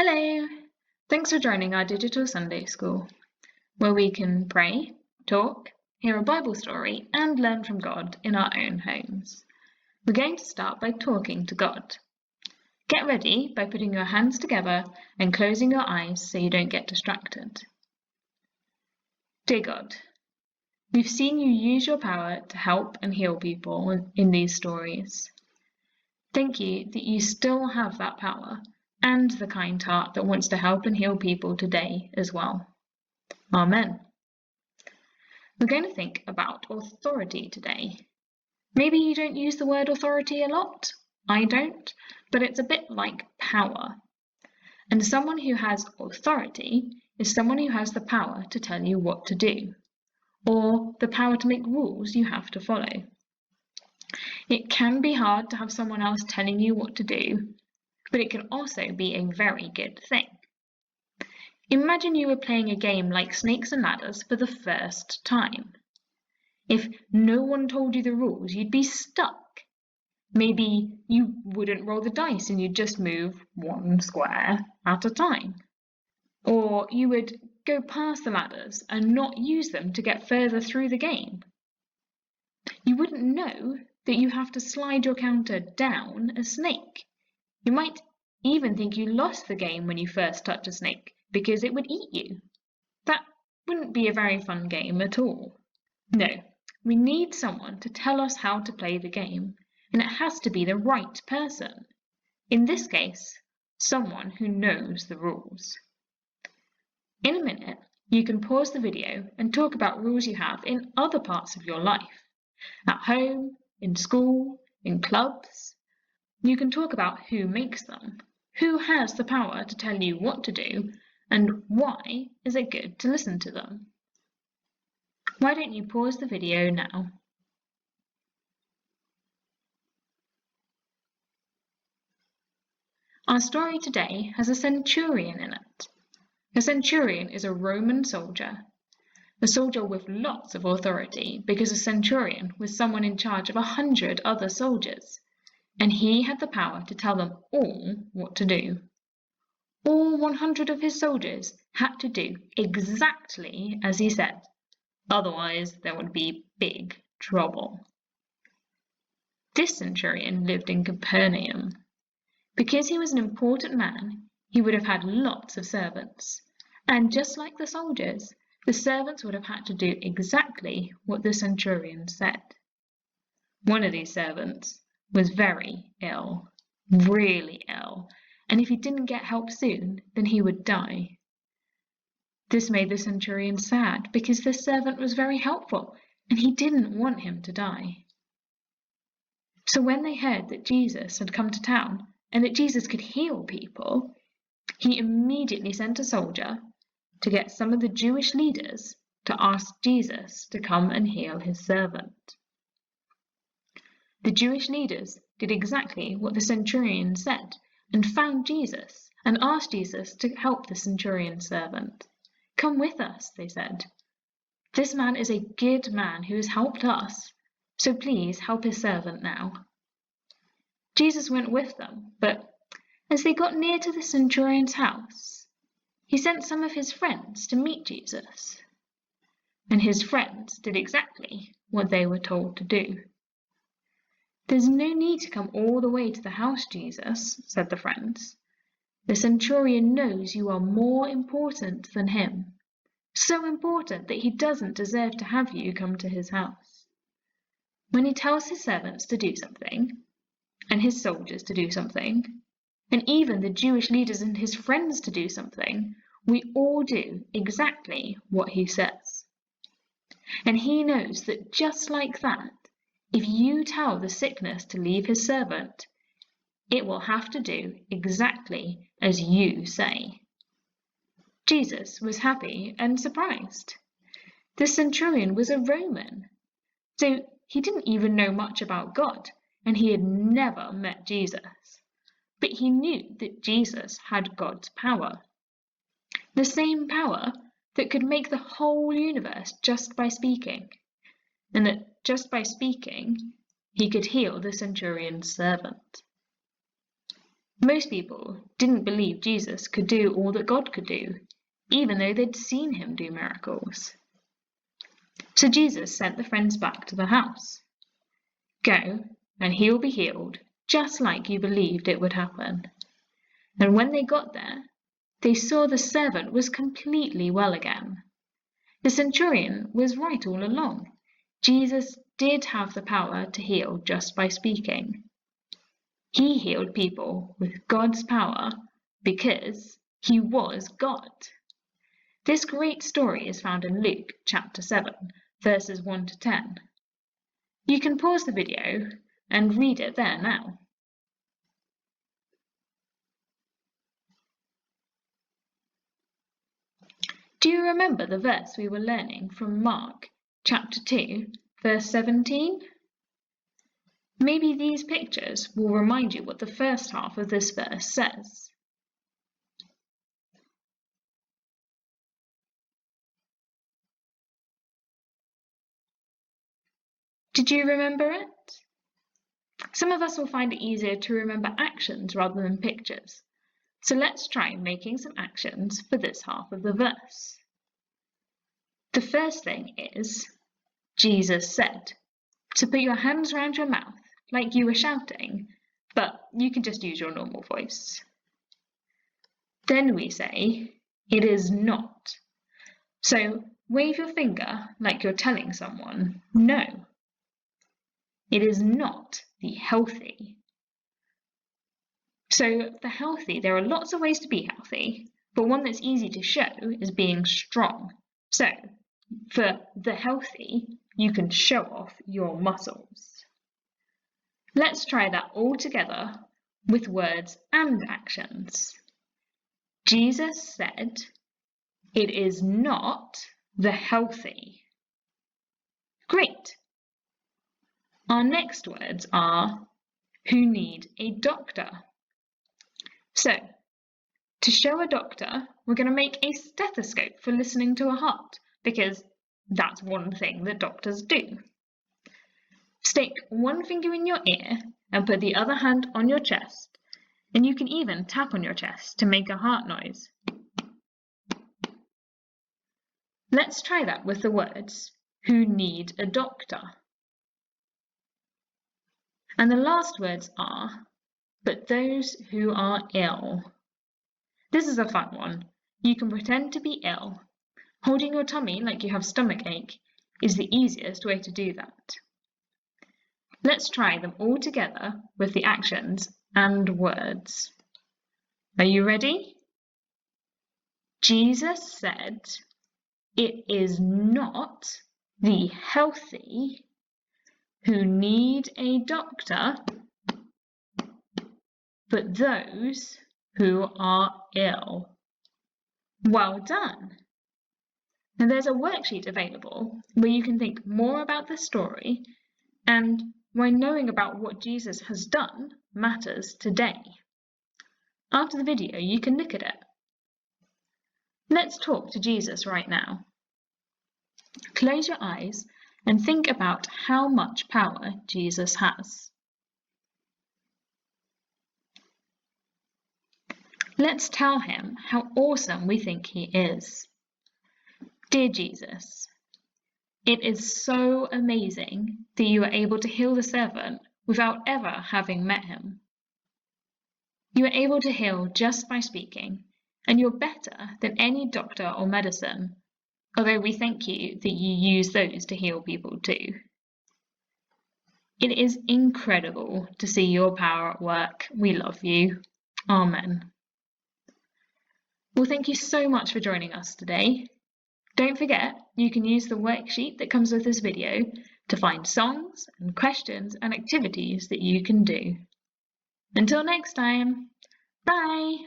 Hello! Thanks for joining our digital Sunday school, where we can pray, talk, hear a Bible story, and learn from God in our own homes. We're going to start by talking to God. Get ready by putting your hands together and closing your eyes so you don't get distracted. Dear God, we've seen you use your power to help and heal people in these stories. Thank you that you still have that power and the kind heart that wants to help and heal people today as well. Amen. We're going to think about authority today. Maybe you don't use the word authority a lot. I don't, but it's a bit like power. And someone who has authority is someone who has the power to tell you what to do, or the power to make rules you have to follow. It can be hard to have someone else telling you what to do, but it can also be a very good thing. Imagine you were playing a game like Snakes and Ladders for the first time. If no one told you the rules, you'd be stuck. Maybe you wouldn't roll the dice and you'd just move one square at a time. Or you would go past the ladders and not use them to get further through the game. You wouldn't know that you have to slide your counter down a snake. You might even think you lost the game when you first touch a snake because it would eat you. That wouldn't be a very fun game at all. No, we need someone to tell us how to play the game, and it has to be the right person. In this case, someone who knows the rules. In a minute, you can pause the video and talk about rules you have in other parts of your life. At home, in school, in clubs. You can talk about who makes them, who has the power to tell you what to do, and why is it good to listen to them. Why don't you pause the video now? Our story today has a centurion in it. A centurion is a Roman soldier. A soldier with lots of authority because a centurion was someone in charge of 100 other soldiers. And he had the power to tell them all what to do. All 100 of his soldiers had to do exactly as he said, otherwise there would be big trouble. This centurion lived in Capernaum. Because he was an important man, he would have had lots of servants. And just like the soldiers, the servants would have had to do exactly what the centurion said. One of these servants was very ill, really ill, and if he didn't get help soon, then he would die. This made the centurion sad because this servant was very helpful and he didn't want him to die. So when they heard that Jesus had come to town and that Jesus could heal people, he immediately sent a soldier to get some of the Jewish leaders to ask Jesus to come and heal his servant. The Jewish leaders did exactly what the centurion said and found Jesus and asked Jesus to help the centurion's servant. Come with us, they said. This man is a good man who has helped us, so please help his servant now. Jesus went with them, but as they got near to the centurion's house, he sent some of his friends to meet Jesus. And his friends did exactly what they were told to do. There's no need to come all the way to the house, Jesus, said the friends. The centurion knows you are more important than him, so important that he doesn't deserve to have you come to his house. When he tells his servants to do something, and his soldiers to do something, and even the Jewish leaders and his friends to do something, we all do exactly what he says. And he knows that just like that, if you tell the sickness to leave his servant, it will have to do exactly as you say. Jesus was happy and surprised. The centurion was a Roman, so he didn't even know much about God, and he had never met Jesus. But he knew that Jesus had God's power. The same power that could make the whole universe just by speaking, and that just by speaking, he could heal the centurion's servant. Most people didn't believe Jesus could do all that God could do, even though they'd seen him do miracles. So Jesus sent the friends back to the house. Go, and he will be healed, just like you believed it would happen. And when they got there, they saw the servant was completely well again. The centurion was right all along. Jesus did have the power to heal just by speaking. He healed people with God's power because he was God. This great story is found in Luke chapter 7, verses 1 to 10. You can pause the video and read it there now. Do you remember the verse we were learning from Mark chapter 2, verse 17? Maybe these pictures will remind you what the first half of this verse says. Did you remember it? Some of us will find it easier to remember actions rather than pictures. So let's try making some actions for this half of the verse. The first thing is, Jesus said, to put your hands around your mouth like you were shouting, but you can just use your normal voice. Then we say, it is not. So wave your finger like you're telling someone, no. It is not the healthy. So for healthy, there are lots of ways to be healthy, but one that's easy to show is being strong. So for the healthy, you can show off your muscles. Let's try that all together with words and actions. Jesus said, it is not the healthy. Great. Our next words are who need a doctor. So, to show a doctor, we're going to make a stethoscope for listening to a heart, because that's one thing that doctors do. Stick one finger in your ear and put the other hand on your chest, and you can even tap on your chest to make a heart noise. Let's try that with the words, who need a doctor. And the last words are, but those who are ill. This is a fun one. You can pretend to be ill. Holding your tummy like you have stomach ache is the easiest way to do that. Let's try them all together with the actions and words. Are you ready? Jesus said, it is not the healthy who need a doctor, but those who are ill. Well done! Now there's a worksheet available where you can think more about the story and why knowing about what Jesus has done matters today. After the video, you can look at it. Let's talk to Jesus right now. Close your eyes and think about how much power Jesus has. Let's tell him how awesome we think he is. Dear Jesus, it is so amazing that you were able to heal the servant without ever having met him. You were able to heal just by speaking, and you're better than any doctor or medicine, although we thank you that you use those to heal people too. It is incredible to see your power at work. We love you. Amen. Well, thank you so much for joining us today. Don't forget, you can use the worksheet that comes with this video to find songs and questions and activities that you can do. Until next time, bye!